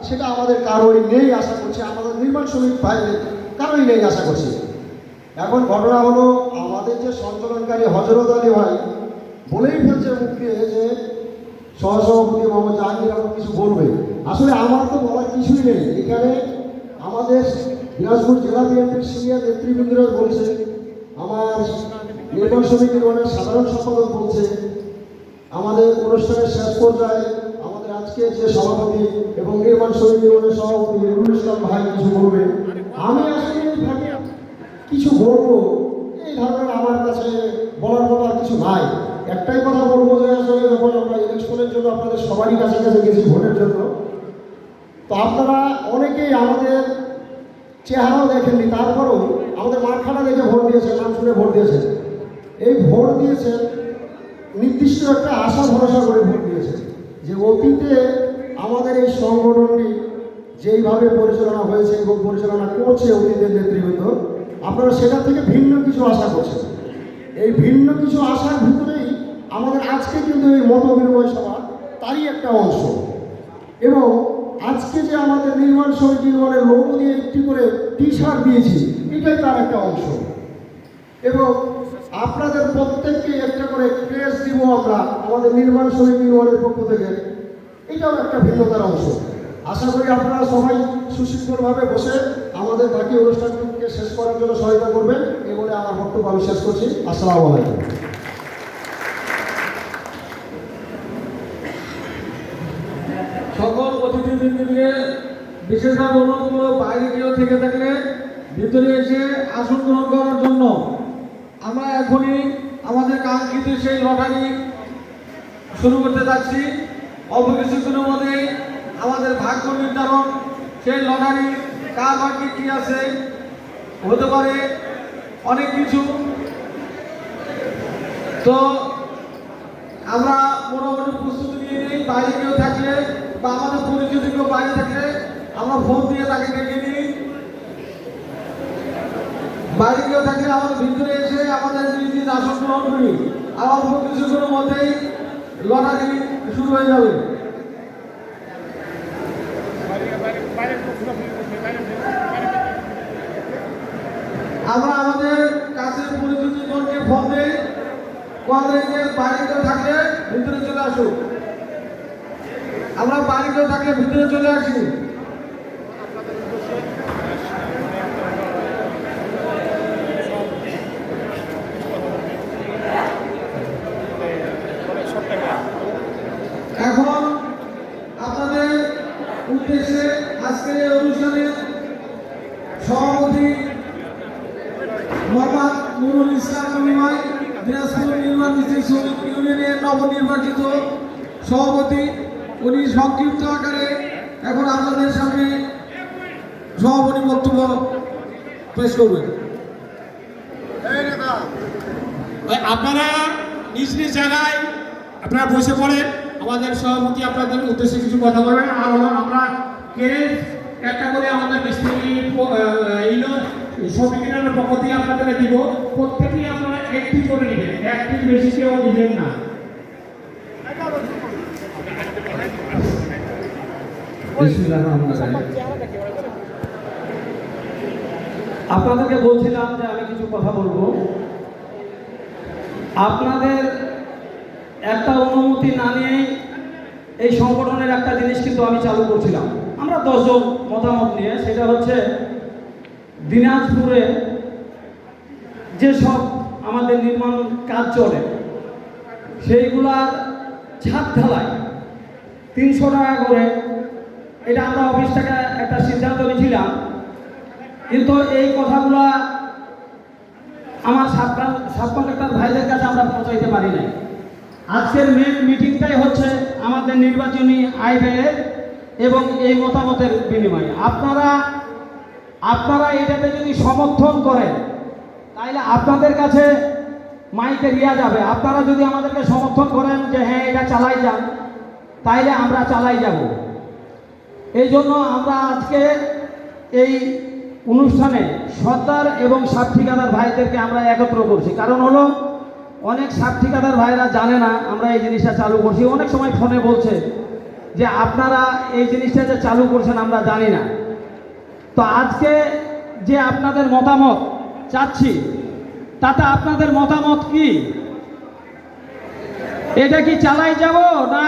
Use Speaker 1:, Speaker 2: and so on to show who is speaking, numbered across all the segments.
Speaker 1: সেটা আমাদের কারোই নেই আশা করছি, আমাদের নির্মাণ শ্রমিক ভাই কারোই নেই আশা করছি। এখন ঘটনা হলো, আমাদের যে সঞ্চালনকারী হজরত আলী ভাই বলেই ফেলছে মুখে যে সহসভাপতি মোহাম্মদ জাহাঙ্গীর আমার কিছু বলবে। আসলে আমার তো বলার কিছুই নেই। এখানে আমাদের দিনাজপুর জেলা বিএনপির সিনিয়র নেতৃবৃন্দরা বলছে, আমার নির্মাণ সমিতির অনেক সাধারণ সম্পাদক বলছে, আমাদের অনুষ্ঠানের শেষ পর্যায়ে আমাদের আজকে যে সভাপতি এবং নির্মাণ সমিতির অনেক সভাপতি নুরুল ইসলাম ভাই কিছু বলবে। আমি আসলে এইভাবে কিছু বলবো এই ধরনের আমার কাছে বলার মতো আর কিছু নাই। একটাই কথা বলবো যে আসলে যখন আমরা ইলেকশনের জন্য আপনাদের সবারই কাছে কাছে গেছি ভোটের জন্য, তো আপনারা অনেকেই আমাদের চেহারাও দেখেননি, তারপরেও আমাদের মাঠখানা দেখে ভোট দিয়েছেন, নাম শুনে ভোট দিয়েছেন। এই ভোট দিয়েছেন নির্দিষ্ট একটা আশা ভরসা করে ভোট দিয়েছেন যে অতীতে আমাদের এই সংগঠনটি যেইভাবে পরিচালনা হয়েছে এবং পরিচালনা করছে অতীতের নেতৃবৃন্দ, আপনারা সেটা থেকে ভিন্ন কিছু আশা করছেন। এই ভিন্ন কিছু আশার ভিতরেই আমাদের আজকে কিন্তু এই মত বিনিময় সভা তারই একটা অংশ। এবং আজকে যে আমাদের নির্মাণ সমিতির লোগো দিয়ে একটি করে টি শার্ট দিয়েছি, এটাই তার একটা অংশ। এবং আপনাদের প্রত্যেককে একটা করে ক্রেস দিব আমরা আমাদের নির্মাণ সমিতির পক্ষ থেকে, এটাও একটা ভিন্নতার অংশ। আশা করি আপনারা সবাই সুশৃঙ্খলভাবে বসে আমাদের বাকি অনুষ্ঠানটিকে শেষ করার জন্য সহায়তা করবেন। এই বলে আমার বক্তব্য আমি শেষ করছি। আসসালামু আলাইকুম।
Speaker 2: সকল অতিথিবৃন্দকে বিশেষভাবে অনুরোধ করব, বাইরে কেউ থেকে থাকলে ভিতরে এসে আসন গ্রহণ করার জন্য। আমরা এখনই আমাদের কাঙ্ক্ষিত সেই লটারি শুরু করতে যাচ্ছি। অল্প কিছুক্ষণের মধ্যেই আমাদের ভাগ্য নির্ধারণ, সেই লটারি কার ভাগ্যে কী আছে হতে পারে অনেক কিছু। তো আমরা মোটামুটি প্রস্তুতি নিয়ে নিই। বাইরে কেউ থাকলে বা আমাদের পরিচিত কেউ বাইরে থাকলে আমরা ফোন দিয়ে তাকে ডেকে নিই। বাইরে কেউ থাকলে আমাদের ভিতরে এসে আমাদের নিজ নিজ আসন গ্রহণ করি। আর অল্প কিছুক্ষণের মধ্যেই লটারি শুরু হয়ে যাবে। আমরা আমাদের কাছে পরিচিত জনকে ফোন দিই, কলেজের বাইরে কেউ থাকলে ভিতরে চলে আসুন। আমরা বাইরে কেউ থাকলে ভিতরে চলে আসি। এখন আপনাদের উদ্দেশ্যে আজকের এই অনুষ্ঠানের সভাপতি মোহাম্মদ নুরুল ইসলাম নিমাই, দিনাজপুর নির্মাণ মিস্ত্রি শ্রমিক ইউনিয়নের নবনির্বাচিত সভাপতি, উনি সংক্ষিপ্ত আকারে এখন আপনাদের সামনে সভাপতি বক্তব্য পেশ করবেন।
Speaker 3: আপনারা নিজ নিজ জায়গায় আপনারা বসে পড়েন। আমাদের সভাপতি আপনাদের উদ্দেশ্যে কিছু কথা বলবেন। আর আমরা একটা করে আমাদের মিস্ত্রি সমিতির পক্ষ থেকে আপনাদের দিব। প্রত্যেকেই আপনারা একটি করে নেবেন, একটির বেশি কেউ নেবেন না।
Speaker 4: আপনাদেরকে বলছিলাম যে আমি কিছু কথা বলবো। আপনাদের একটা অনুমতি না নিয়েই এই সংগঠনের একটা জিনিস কিন্তু আমি চালু করছিলাম। আমরা 10 জন মতামত নিয়ে, সেটা হচ্ছে দিনাজপুরে যেসব আমাদের নির্মাণ কাজ চলে সেইগুলার ছাদ ঢালাই 300 টাকা করে, এটা আমরা অফিস থেকে একটা সিদ্ধান্ত নিয়েছিলাম। কিন্তু এই কথাগুলা আমার সাব কন্ট্রাক্টর ভাইদের কাছে আমরা পৌঁছাইতে পারি নাই। আজকের মেন মিটিংটাই হচ্ছে আমাদের নির্বাচনী আয় ব্যয়ের এবং এই মতামতের বিনিময়ে। আপনারা এটাতে যদি সমর্থন করেন তাহলে আপনাদের কাছে মাইকে দেওয়া যাবে। আপনারা যদি আমাদেরকে সমর্থন করেন যে হ্যাঁ এটা চালাই যান, তাইলে আমরা চালাই যাব। এই জন্য আমরা আজকে এই অনুষ্ঠানে সর্দার এবং সাব ঠিকাদার ভাইদেরকে আমরা একত্র করছি। কারণ হলো অনেক সাব ঠিকাদার ভাইরা জানে না আমরা এই জিনিসটা চালু করছি। অনেক সময় ফোনে বলছে যে আপনারা এই জিনিসটা যে চালু করছেন আমরা জানি না। তো আজকে যে আপনাদের মতামত চাচ্ছি, তাতে আপনাদের মতামত কি? এটা কি চালাই যাব না?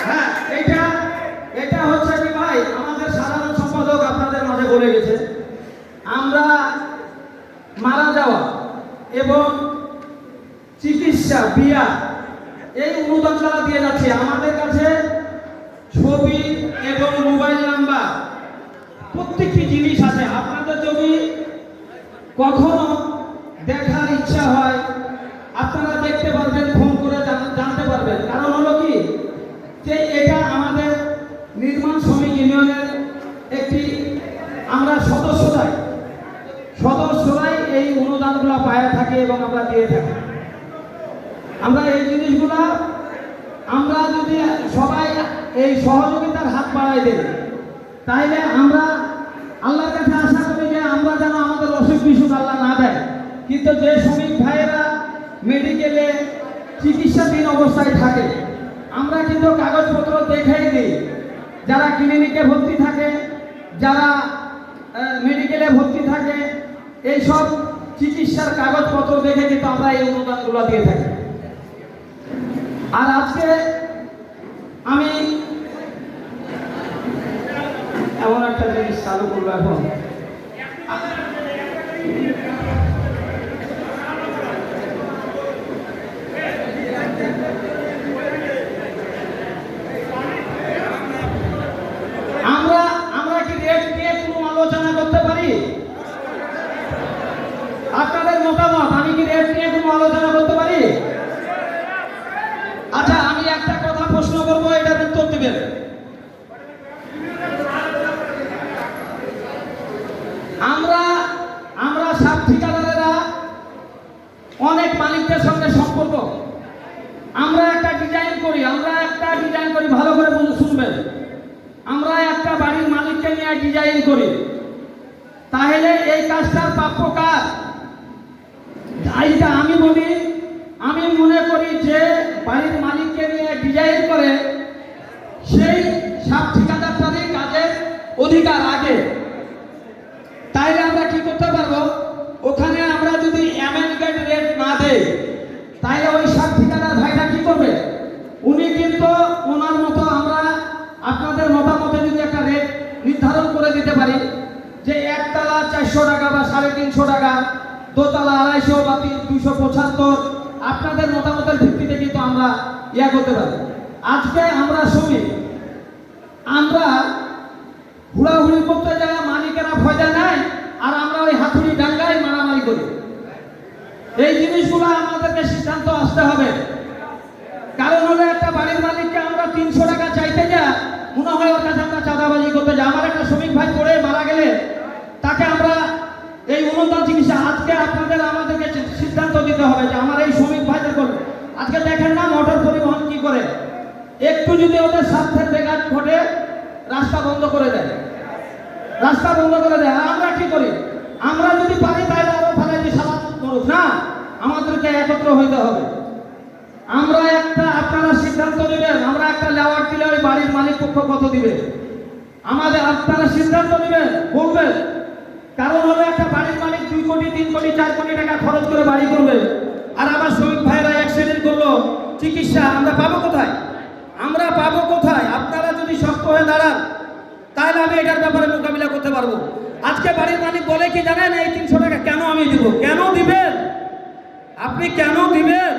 Speaker 4: হ্যাঁ, এটা হচ্ছে কি ভাই, আমাদের সাধারণ সম্পাদক আপনাদের মাঝে বলে গেছে, আমরা মারা যাওয়া এবং চিকিৎসা, বিয়া, এই অনুদান তারা দিয়ে যাচ্ছে। আমাদের কাছে ছবি এবং মোবাইল নাম্বার প্রত্যেকটি জিনিস আছে। আপনাদের যদি কখনো দেখার ইচ্ছা হয় আপনারা দেখতে পারবেন, ফোন করে জানতে পারবেন। কারণ হলো কি, যে এটা আমাদের নির্মাণ শ্রমিক ইউনিয়নের একটি, আমরা সদস্যরাই এই অনুদানগুলো পায়ে থাকি এবং আমরা দিয়ে থাকি। আমরা এই জিনিসগুলা, আমরা যদি সবাই এই সহযোগিতার হাত বাড়াই দেই, তাহলে আমরা আল্লাহর কাছে আশা করি যে আমরা যেন আমাদের অসুখ বিসুখ আল্লাহ না দেয়। কিন্তু যে শ্রমিক ভাইয়েরা মেডিকেলে চিকিৎসাধীন অবস্থায় থাকে, আমরা কিন্তু কাগজপত্র দেখাই দিই। যারা ক্লিনিকে ভর্তি থাকে, যারা মেডিকেলে ভর্তি থাকে, এইসব চিকিৎসার কাগজপত্র দেখে কিন্তু আমরা এই অনুদানগুলো দিয়ে থাকি। আর আজকে আমি এমন একটা জিনিস চালু করবো এখন, আমরা কি রেট নিয়ে কোনো আলোচনা করতে পারি? আপনাদের মতামত, আমি কি রেট নিয়ে কোনো আলোচনা করতে পারি? আচ্ছা, আমি একটা কথা প্রশ্ন করবো, এটার উত্তর দিবেন। আমরা সব ঠিকাদারেরা অনেক মালিকদের সঙ্গে সম্পর্ক, আমরা একটা ডিজাইন করি, ভালো করে শুনবেন। আমরা একটা বাড়ির মালিককে নিয়ে ডিজাইন করি, তাহলে এই কাজটার প্রাপ্য কার? এইটা আমি বলি, আমি মনে করি যে বাড়ির মালিককে নিয়ে ডিজাইন করে সেই সব ঠিকাদারটারই কাজের অধিকার আগে। তাইলে আমরা কি করতে পারবো, ওখানে আমরা যদি অ্যামেন্ডমেন্ট রেট না দেই, তাহলে ওই সব ঠিকাদার ভাইটা কি করবে? উনি কিন্তু ওনার মতো, আমরা আপনাদের মতামতে যদি একটা রেট নির্ধারণ করে দিতে পারি যে একতলা 400 টাকা বা 350 টাকা, দোতলা 250 বা 275, আপনাদের মতামতের ভিত্তিতে কিন্তু আমরা করতে পারি। আজকে আমরা শ্রমিক, আমরা হুড়াহুড়ি করতে যাওয়া মালিকেরা ফয়দা নেয়, আর আমরা ওই হাতুড়ি ডাঙ্গায় মারামারি করি। এই জিনিসগুলো আমাদেরকে সিদ্ধান্ত আসতে হবে। কারণ হলো, একটা বাড়ির মালিককে আমরা 300 টাকা চাইতে যা, মনে হয় ওর কাছে আমরা চাঁদাবাজি করতে যাই। আমার একটা শ্রমিক ভাই পড়ে মারা গেলে তাকে আমরা এই অনুদান চিকিৎসা, আজকে আমাদেরকে সিদ্ধান্ত দিতে হবে যে আমার এই শ্রমিক ভাইদের করবে। আজকে দেখেন না মোটর পরিবহন কি করে, একটু যদি ওদের স্বার্থের ব্যাঘাত ঘটে রাস্তা বন্ধ করে দেয়। আর আমরা কি করি? আমরা যদি পারি তাহলে আরো ফেলাই দিয়ে সালাদ করুক না, আমাদেরকে একত্র হইতে হবে। আপনারা সিদ্ধান্ত নেবেন, আমরা একটা লেওয়ার দিলে ওই বাড়ির মালিক পক্ষ কত দিবে, আপনারা সিদ্ধান্ত নেবেন, বলবেন। কারণ হলো, একটা বাড়ির মালিক 2 কোটি 3 কোটি 4 কোটি টাকা খরচ করে বাড়ি করবে, আর আমার শ্রমিক ভাইরা অ্যাক্সিডেন্ট করলো, চিকিৎসা আমরা পাবো কোথায়? আপনারা যদি শক্ত হয়ে দাঁড়ান, তাহলে আমি এটার ব্যাপারে মোকাবিলা করতে পারবো। আজকে বাড়ির মালিক বলে কি জানেন, এই 300 টাকা কেন আমি দিব? কেন দিবেন আপনি? কেন দিবেন?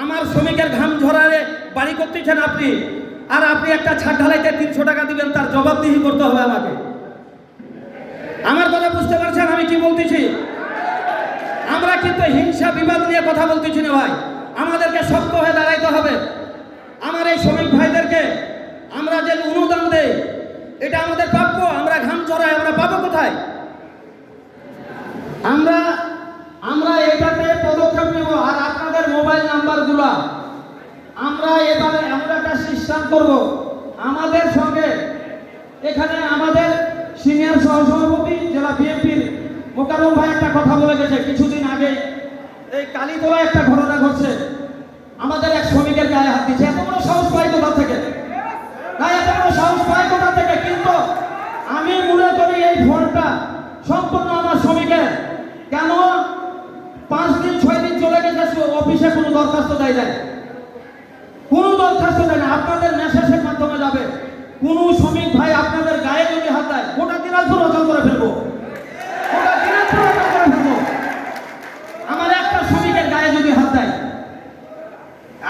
Speaker 4: আমার শ্রমিকের ঘাম ঝরারে বাড়ি করতেছেন আপনি, আর আপনি একটা ছাদ ঢালাইতে 300 টাকা দিবেন, তার জবাবদিহি করতে হবে আমাকে। আমার কথা বুঝতে পারছেন আমি কি বলতেছি? আমরা কিন্তু হিংসা বিবাদ নিয়ে কথা বলতেছি না ভাই, আমাদেরকে শক্ত হয়ে দাঁড়াইতে হবে। আমার এই শ্রমিক ভাইদেরকে আমরা যে অনুদান দেই, এটা আমাদের প্রাপ্য। আমরা ঘাম ঝরাই, আমরা পাবো কোথায়? আমরা এটাতে পদক্ষেপ নেব। আর আপনাদের মোবাইল নাম্বারগুলো আমরা এবারে এমন একটা সিস্টেম করব, আমাদের সঙ্গে এখানে আমাদের সিনিয়র সহসভাপতি জেলা বিএনপির মোকাররম ভাই একটা কথা বলে গেছে কিছুদিন আগে, এই কালীতলায় একটা ঘটনা ঘটছে। আমাদের এক শ্রমিকের গায়ে হাত দিচ্ছে। এত বড় সাহস পাই কোথা থেকে? না, এত বড় সাহস পাই কোথা থেকে? কিন্তু আমি মনে করি এই ফোনটা সম্পূর্ণ আমার শ্রমিকের। কেন 5 দিন 6 দিন চলে গেছে, অফিসে কোনো দরখাস্ত দেয় নাই, কোনো দরখাস্ত দেয় না। আপনাদের মেসেজের মাধ্যমে যাবে, কোন শ্রমিক ভাই আপনাদের গায়ে যদি হাত দেয়, গোটা দিনাজপুর অচল করে ফেলবো, গোটা দিনাজপুর অচল করে ফেলবো। আমার একটা শ্রমিকের গায়ে যদি হাত দেয়,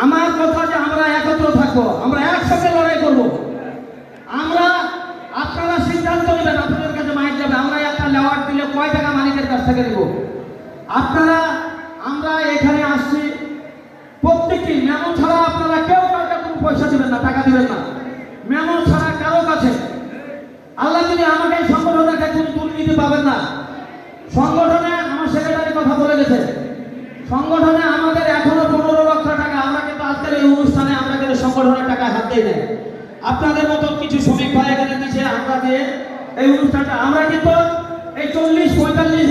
Speaker 4: আমার কথা যে আমরা একত্র থাকবো, আমরা একসাথে লড়াই করব। আমরা, আপনারা সিদ্ধান্ত নেবেন, আপনাদের কাছে মাইক যাবে, আমরা একটা লেওয়ার দিলে কয় টাকা মালিকের কাছ থেকে নিব। আপনারা, আমরা এখানে আসছি প্রত্যেকটি মেমো ছাড়া, আপনারা কেউ কাউকে কোনো পয়সা দিবেন না, টাকা দিবেন না, মেমো ছাড়া কারো কাছে। আল্লাহ যদি আমাকে এই সংগঠনের কাছে কোনো দুর্নীতি পাবেন না। সংগঠনে আমার সেক্রেটারি কথা বলে গেছে, সংগঠনে আমাদের এখনো 15 লক্ষ টাকা, আমরা কিন্তু আজকের এই অনুষ্ঠানে আমরা কিন্তু সংগঠনের টাকা হাত দিই না। আপনাদের মতো কিছু শ্রমিক ভাই এখানে দিচ্ছে, আমরা দিয়ে এই অনুষ্ঠানটা, আমরা কিন্তু এই 40-45